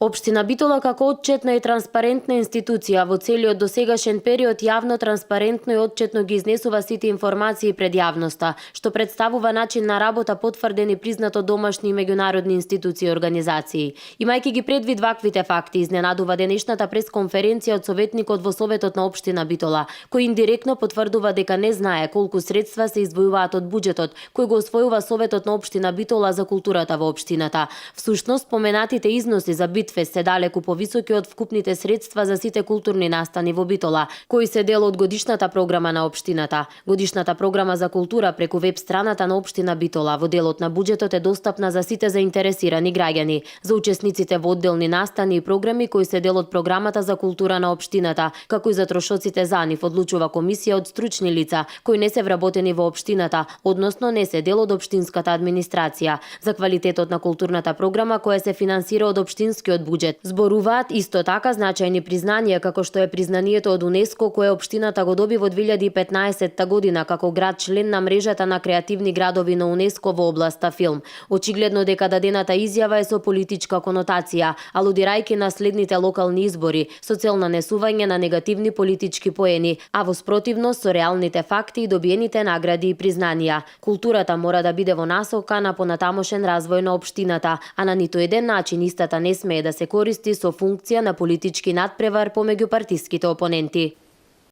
Општина Битола како отчетна и транспарентна институција во целиот досегашен период јавно, транспарентно и отчетно ги изнесува сите информации пред јавноста, што представува начин на работа потврден и признат од домашни и меѓународни институции и организации. Имајќи ги предвид ваквите факти, изненадува денешната пресконференција од советникот во Советот на Општина Битола, кој индиректно потврдува дека не знае колку средства се издвојуваат од буџетот кој го освојува Советот на Општина Битола за културата во општината. Всушност, споменатите износи за Битфест се далеку повисоки од вкупните средства за сите културни настани во Битола, кои се дел од годишната програма на општината. Годишната програма за култура преку веб страната на Општина Битола во делот на буџетот е достапна за сите заинтересирани граѓани, за учесниците во одделни настани и програми кои се дел од програмата за култура на општината, како и за трошоците за нив одлучува комисија од стручни лица кои не се вработени во општината, односно не се дел од општинската администрација. За квалитетот на културната програма која се финансира од општинскиот буџет зборуваат исто така значајни признанија како што е признанието од УНЕСКО кое општината го доби во 2015 година како град член на мрежата на креативни градови на УНЕСКО во областа филм. Очигледно дека дадената изјава е со политичка конотација, алудирајќи на следните локални избори, со цел нанесување на негативни политички поени, а во спротивност со реалните факти и добиените награди и признанија. Културата мора да биде во насока на понатамошен развој на општината, а на ниту еден начин истата не смее да се користи со функција на политички надпревар помеѓу партиските опоненти.